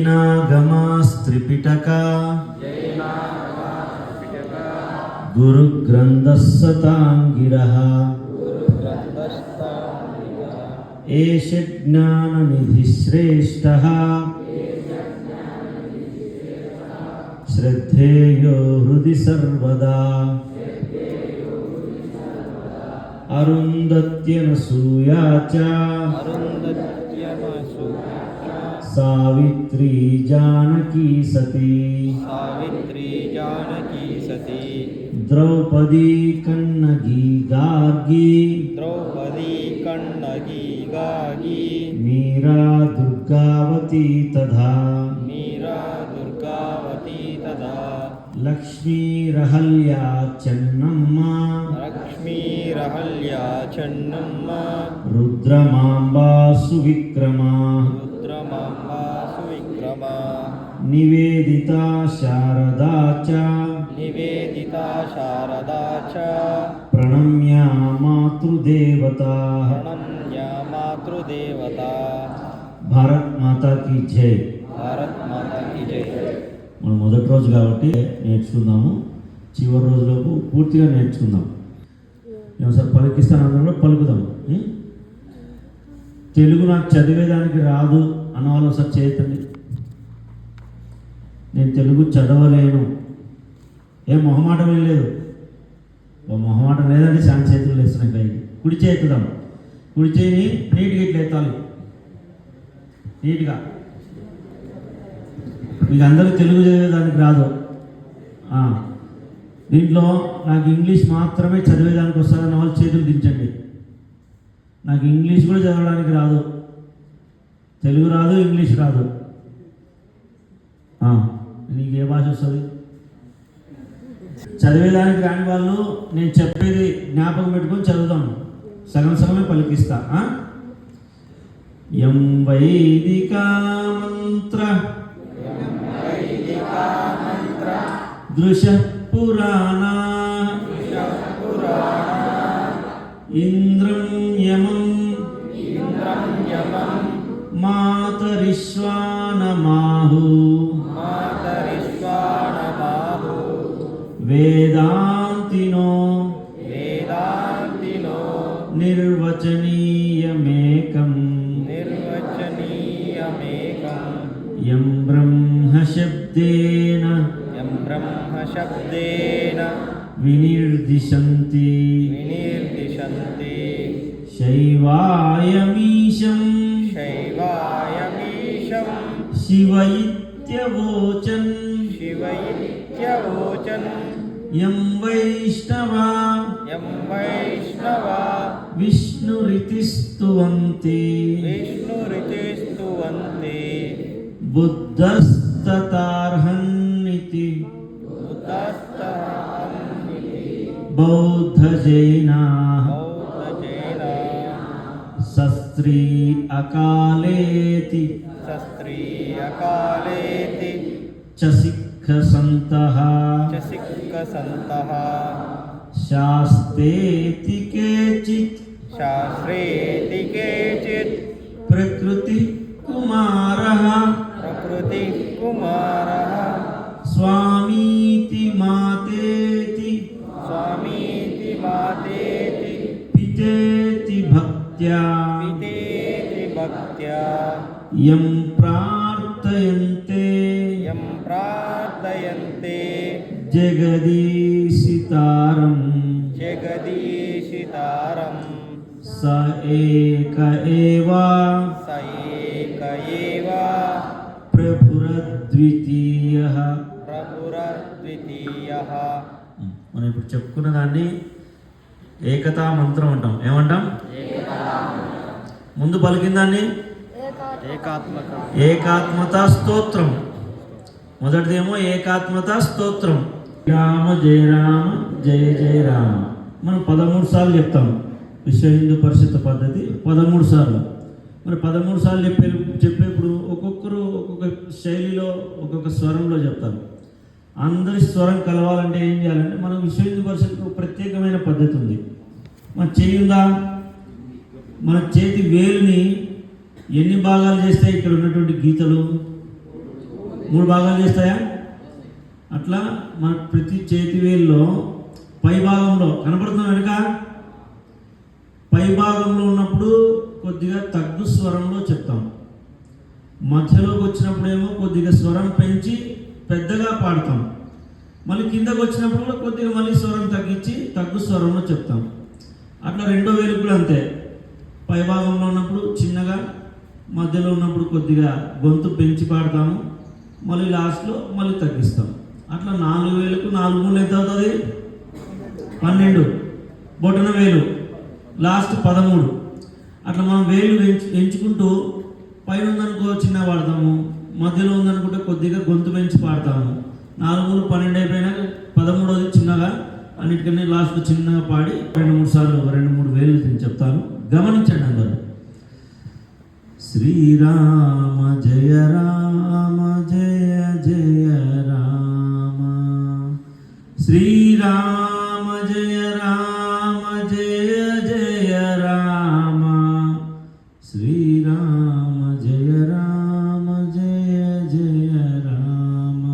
నాగమాస్త్రిపిటక గురుగ్రంథస్సతాంగిరః ఏష జ్ఞాననిధిశ్రేష్టః శ్రద్ధేయో హృది సర్వదా అరుంధత్యనసూయా చ సావిత్రీ జానకీ సతీ ద్రౌపదీ కన్నగి గార్గి మీరా దుర్గావతి తథా లక్ష్మీరహల్యా చెన్నమ్మ రుద్రమాంబా సువిక్రమా నివేదితా శారదా చ ప్రణమ్య మాతృదేవతా భారత్ మాతా కీ జై. మనం మొదటి రోజు కాబట్టి నేర్చుకుందాము, చివరి రోజులోపు పూర్తిగా నేర్చుకుందాం. ఒకసారి పలికిస్తాను, అందరూ పలుకుదాం. తెలుగు నాకు చదివేదానికి రాదు అన్న వాళ్ళు ఒకసారి చేయతండి. నేను తెలుగు చదవలేను, ఏం మొహమాటం ఏం లేదు. మొహమాటం లేదంటే చాలా చేతులు వేస్తున్నాయి పైకి. కుడి చేతుదాం, కుడి చేయిని నీట్గా ఇట్లా ఎత్తాలి, నీట్గా. మీకు అందరికీ తెలుగు చదివేదానికి రాదు. దీంట్లో నాకు ఇంగ్లీష్ మాత్రమే చదివేదానికి వస్తుందన్న వాళ్ళు చేతులు దించండి. నాకు ఇంగ్లీష్ కూడా చదవడానికి రాదు, తెలుగు రాదు, ఇంగ్లీష్ రాదు. నీకు ఏ భాష వస్తుంది? చదివేదానికి రాని వాళ్ళు నేను చెప్పేది జ్ఞాపకం పెట్టుకొని చదువుతాను, సగం సగమే పలికిస్తా. యం వైదికా మంత్ర దృశ పురాణా ఇంద్రం యమం మాతరిశ్వానమాహు వేదాంతినో నిర్వచనీయమేకం యం బ్రహ్మ శబ్దేన వినిర్దిశంతి శైవాయమీశం శివ ఇత్యవోచన్ యం వైష్ణవా విష్ణురితిస్తువంతి బుద్ధస్తతార్హన్నితి బౌద్ధ జైనాః శస్త్రీ అకాలేతి చ సిక్ఖ సంతః శాస్త్రేతి కేచిత్ ప్రకృతి కుమారః స్వామీతి మాతేతి పితేతి భక్త్యా యం ప్రార్థయంతే జగదీశితారం స ఏక ఏవా ప్రభురద్వితీయః. మనం ఇప్పుడు చెప్పుకున్న దాన్ని ఏకతా మంత్రం అంటాం. ఏమంటాం? ముందు పలికిన దాన్ని ఏకాత్మతా స్తోత్రం. మొదటిదేమో ఏకాత్మతా స్తోత్రం. రామ జయ రామ జయ జయ రామ మనం 13 సార్లు చెప్తాం. విశ్వ హిందూ పరిషత్ పద్ధతి 13 సార్లు. మరి 13 సార్లు చెప్పేప్పుడు ఒక్కొక్కరు ఒక్కొక్క శైలిలో ఒక్కొక్క స్వరంలో చెప్తారు. అందరి స్వరం కలవాలంటే ఏం చేయాలంటే మనం విశ్వ హిందూ పరిషత్కు ప్రత్యేకమైన పద్ధతి ఉంది. మన చేయి ఉందా, మన చేతి వేలుని ఎన్ని భాగాలు చేస్తే ఇక్కడ ఉన్నటువంటి గీతలు 3 భాగాలు చేస్తాయా? అట్లా మన ప్రతి చేతి వేల్లో పై భాగంలో కనపడుతున్న వెనుక పై భాగంలో ఉన్నప్పుడు కొద్దిగా తగ్గు స్వరంలో చెప్తాం. మధ్యలోకి వచ్చినప్పుడేమో కొద్దిగా స్వరం పెంచి పెద్దగా పాడతాం. మళ్ళీ కిందకు వచ్చినప్పుడు కూడా కొద్దిగా మళ్ళీ స్వరం తగ్గించి తగ్గు స్వరంలో చెప్తాం. అట్లా రెండో వేలుకు కూడా అంతే. పై భాగంలో ఉన్నప్పుడు చిన్నగా, మధ్యలో ఉన్నప్పుడు కొద్దిగా గొంతు పెంచి పాడతాము, మళ్ళీ లాస్ట్లో మళ్ళీ తగ్గిస్తాం. అట్లా 4 వేలకు 4 మూలు ఎంత అవుతుంది? 12. బొటన వేలు లాస్ట్ 13. అట్లా మనం వేలు ఎంచుకుంటూ పైన ఉందనుకో చిన్న పాడతాము, మధ్యలో ఉందనుకుంటే కొద్దిగా గొంతు పెంచి పాడతాము. 4 మూలు 12 అయిపోయినాక 13వది చిన్నగా, అన్నిటికన్నా లాస్ట్ చిన్నగా పాడి 2-3 సార్లు 2-3 వేలు నేను చెప్తాను, గమనించండి అందరూ. శ్రీరామ జయ రామ జయ జయ రామ, శ్రీరామ జయ రామ జయ జయ రామ, శ్రీరామ జయ రామ జయ జయ రామ,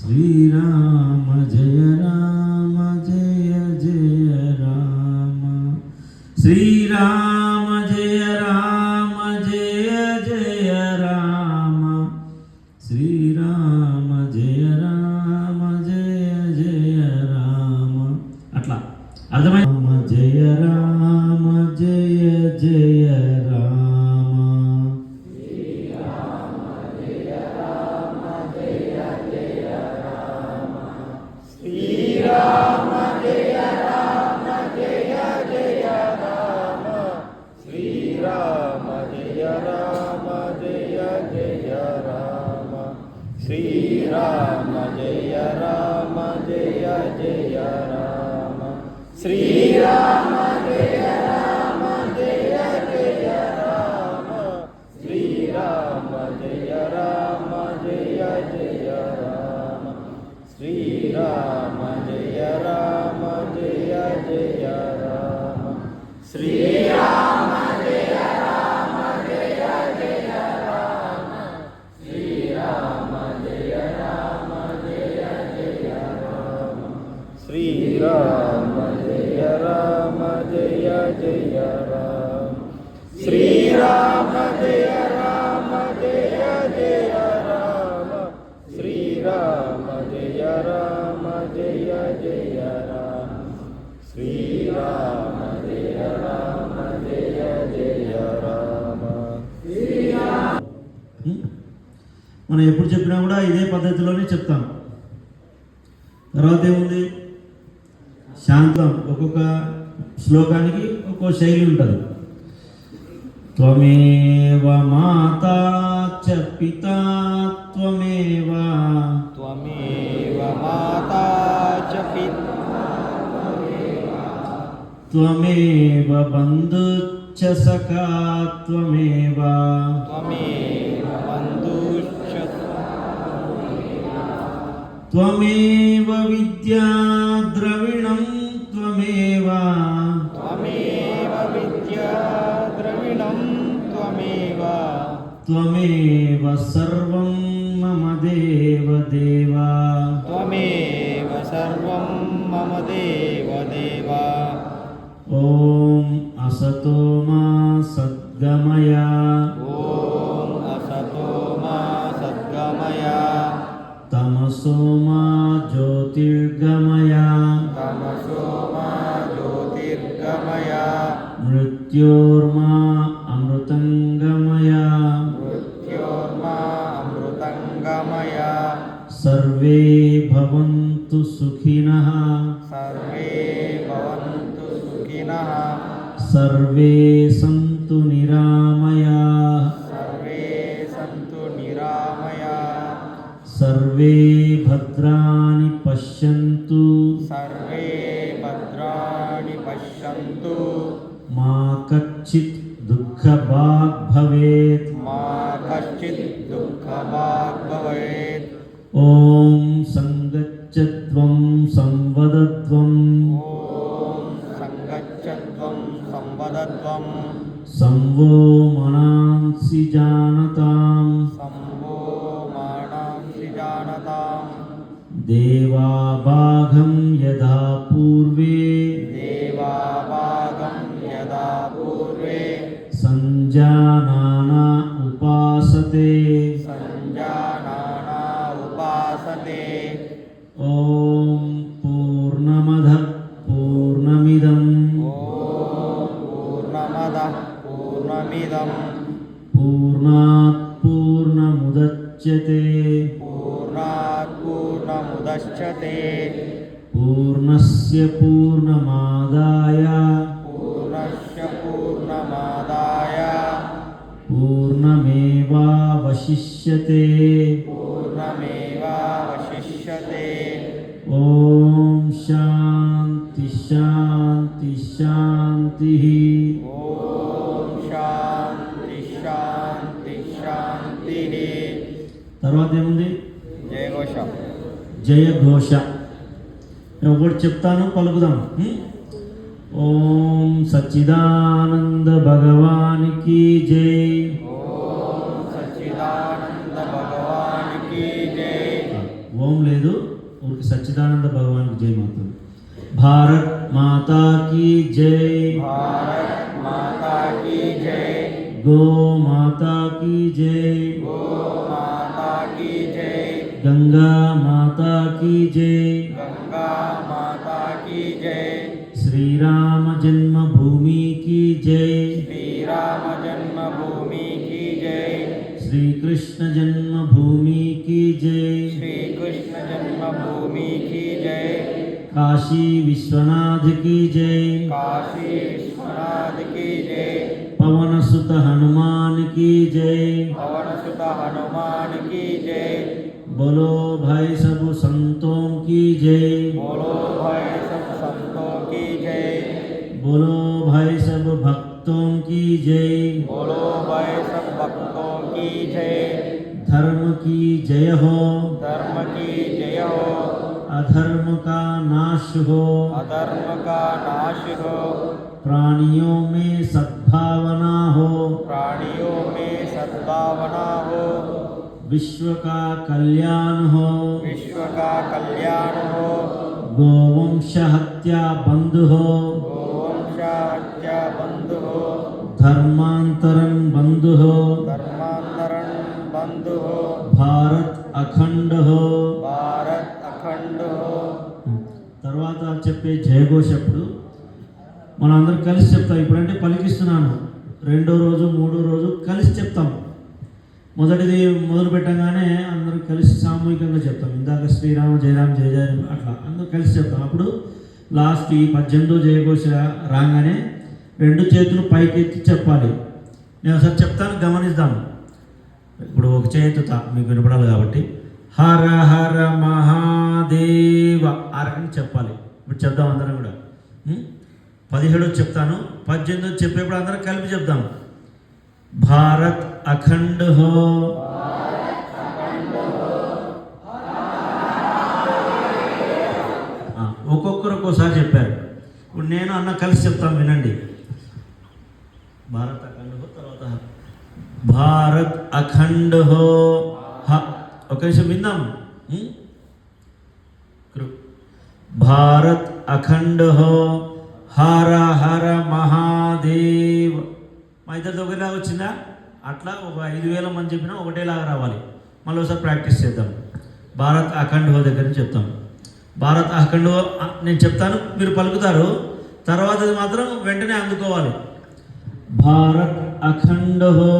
శ్రీరామ జయ రామ జయ జయ రామ, శ్రీరామ జయ రామ జయ జయ రామ, శ్రీరామ జయ రామ జయ జయ రామ. అట్లా అర్థమై జయ రామ జయ జయ రామ, శ్రీరామ జయ రామ జయ జయ రామ, శ్రీరామ జయ రామ జయ జయ రామ, శ్రీరామ జయ రామ జయ జయ రామ, శ్రీరామ జయ రామ జయ జయ రామ, శ్రీరామ జయ రామ జయ జయ రామ, శ్రీరామ జయ రామ జయ జయ రామ, శ్రీరామ జయ రామ జయ జయ రామ, శ్రీరామ జయ రామ జయ జయ రామ, శ్రీరామ జయ రామ జయ జయ రామ, శ్రీరామ జయ రామ జయ జయ రామ, శ్రీరామ జయ రామ జయ జయ రామ, శ్రీరామ జయ రామ జయ జయ రామ, శ్రీరామ జయ రామ జయ జయ రామ. మనం ఎప్పుడు చెప్పినా కూడా ఇదే పద్ధతిలోనే చెప్తాం. తర్వాత ఏముంది? శాంతం. ఒక్కొక్క శ్లోకానికి ఒక్కో శైలి ఉంటుంది. త్వమేవ మాతా చ పితా త్వమేవ, త్వమేవ మాతా చ పితా త్వమేవ బంధుశ్చ సఖా త్వమేవ, త్వమేవ బంధుశ్చ త్వమేవ విద్యా ద్రవిణం త్వమేవ, త్వమేవ విద్యా ద్రవిణం త్వమేవ, త్వమేవ సర్వం మమ దేవ దేవ, త్వమేవ సర్వం మమ దేవ దేవ. ఓం అసతో మా సద్గమయ, ఓం అసతో మా సద్గమయ, తమసో మా జ్యోతిర్గమయ, తమసో మా జ్యోతిర్గమయ, మృత్యోర్మా అమృతంగమయ, మృత్యోర్మా అమృతంగమయ, సర్వే భవంతు సుఖినః, సర్వే భవంతు సుఖినః, సర్వే సంతు నిరామయాః, సర్వే సంతు నిరామయాః, సర్వే భద్రాణి పశ్యంతు, సర్వే భద్రాణి పశ్యంతు, మా కచ్చిత్ దుఃఖభాగ్ భవేత్. మా కశ్చిత్ దుఃఖభాగ్ భవేత్. ఓం సంగచ్చత్వం సంవదత్వం, ఓం సంగచ్చత్వం సంవదత్వం, సంవో మనాంసి జానతాం, సంభో మానా देवाभागं यदा पूर्वे देवाभागं यदा पूर्वे संजानाना उपासते सञ्जानाना उपासते ॐ पूर्णमदः पूर्णमिदं ॐ पूर्णमदः पूर्णमिदं पूर्णात् पूर्णमुदच्यते पूर्णात् पूर्णमुदच्यते पूर्णस्य पूर्णमादाय पूर्णस्य पूर्णमादाय पूर्णमेवावशिष्यते पूर्णमेवावशिष्यते ॐ शान्ति शान्ति शान्तिः ॐ शान्ति शान्ति शान्तिः తర్వాత ఏముంది జయఘోషం జయఘోష నేను ఒకటి చెప్తాను పలుకుదాం ఓం సచ్చిదానంద భగవానికి జై ఓం సచ్చిదానంద భగవానికి జై ఓం లేదు ఊరికి సచ్చిదానంద భగవానికి జై మాత్రం భారత్ మాతా కీ జై భారత్ మాతా కీ జై గో మాతా కీ జై గో మాతా కీ జై గంగా మాతా కీ జై గంగా మాతా కీ జై శ్రీరామ జన్మభూమి కీ జై శ్రీరామ జన్మభూమి కీ జై శ్రీకృష్ణ జన్మభూమి కీ జై శ్రీకృష్ణ జన్మభూమి కీ జై కాశీ విశ్వనాథ్ కీ జై కాశీ విశ్వనాథ్ కీ జై పవన సుత హనుమాన్ కీ జై పవన సుత హనుమాన్ కీ జై बोलो भाई सब संतों की जय बोलो भाई सब संतों की जय बोलो भाई सब भक्तों की जय बोलो भाई सब भक्तों की जय धर्म की जय हो धर्म की जय हो अधर्म का नाश हो अधर्म का नाश हो प्राणियों में सद्भावना हो प्राणियों में सद्भावना हो विश्व का कल्याण हो विश्व का कल्याण हो गोवंश हत्या बंद हो गोवंश हत्या बंद हो धर्मांतरण बंद हो धर्मांतरण बंद हो भारत अखंड हो भारत अखंड हो తర్వాత చెప్పే జయఘోషప్పుడు మనందరం కలిసి చెప్తాం. ఇప్పుడంటే పలికిస్తున్నాను, రెండో రోజు మూడో రోజు కలిసి చెప్తాం. మొదటిది మొదలు పెట్టగానే అందరం కలిసి సామూహికంగా చెప్తాం. ఇందాక శ్రీరామ జయరామ జయ జయ అట్లా అందరూ కలిసి చెప్తాం. అప్పుడు లాస్ట్ ఈ 18వ జయఘోష రాగానే రెండు చేతులు పైకెత్తి చెప్పాలి. నేను ఒకసారి చెప్తాను, గమనిద్దాం. ఇప్పుడు ఒక చేతుతా మీకు వినపడాలి కాబట్టి హర హర మహాదేవ అరగని చెప్పాలి. ఇప్పుడు చెప్దాం అందరం కూడా. 17 చెప్తాను, 18 చెప్పేప్పుడు అందరం కలిపి చెప్దాం. భారత్ అఖండ్ హో ఒక్కొక్కరు ఒక్కోసారి చెప్పారు. ఇప్పుడు నేను అన్న కలిసి చెప్తాను, వినండి. భారత్ అఖండ్ హో, తర్వాత భారత్ అఖండ్ హో. ఒక నిమిషం విందాం. భారత్ అఖండ్ హో హర హర మహాదేవ్. మా ఇద్దరితో ఒకేలాగా వచ్చిందా? అట్లా ఒక 5000 మంది చెప్పినా ఒకటేలాగా రావాలి. మళ్ళీ ఒకసారి ప్రాక్టీస్ చేద్దాం. భారత్ అఖండ్ హో దగ్గర నుంచి చెప్తాం. భారత్ అఖండ్ హో నేను చెప్తాను, మీరు పలుకుతారు. తర్వాతది మాత్రం వెంటనే అందుకోవాలి. భారత్ అఖండ్ హో.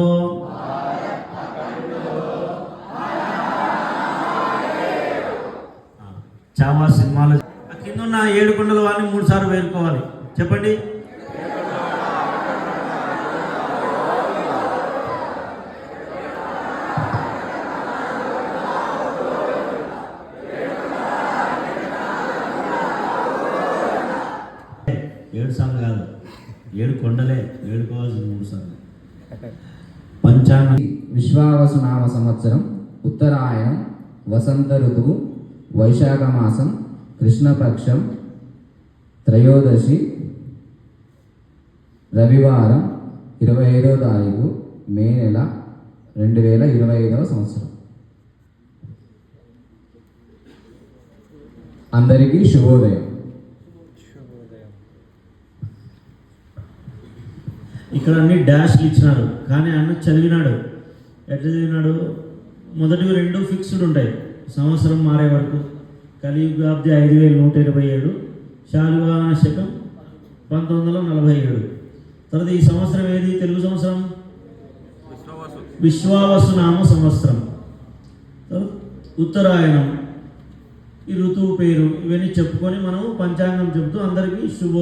చావా సినిమాలో కింద ఉన్న 7 కొండల వాడిని 3 సార్లు వేరుకోవాలి. చెప్పండి. ఏడు సార్లు కాదు, 7 కొండలే వేడుకోవాల్సిన 3 సార్లు. పంచాంగ విశ్వావసు నామ సంవత్సరం ఉత్తరాయణం వసంత ఋతువు వైశాఖ మాసం కృష్ణపక్షం త్రయోదశి రవివారం 25వ తారీఖు మే నెల 2025వ సంవత్సరం. అందరికీ శుభోదయం. ఇక్కడ అన్ని డాష్లు ఇచ్చినాడు, కానీ అన్న చదివినాడు. ఎట్లా చదివినాడు? మొదటివి 2 ఫిక్స్డ్ ఉంటాయి, సంవత్సరం మారే వరకు. కలియుగాబ్ది 5127, శాలివాహన శకం 1947. తర్వాత ఈ సంవత్సరం ఏది? తెలుగు సంవత్సరం విశ్వావసునామ సంవత్సరం. ఉత్తరాయణం, ఈ ఋతువు పేరు, ఇవన్నీ చెప్పుకొని మనం పంచాంగం చెబుతూ అందరికీ శుభ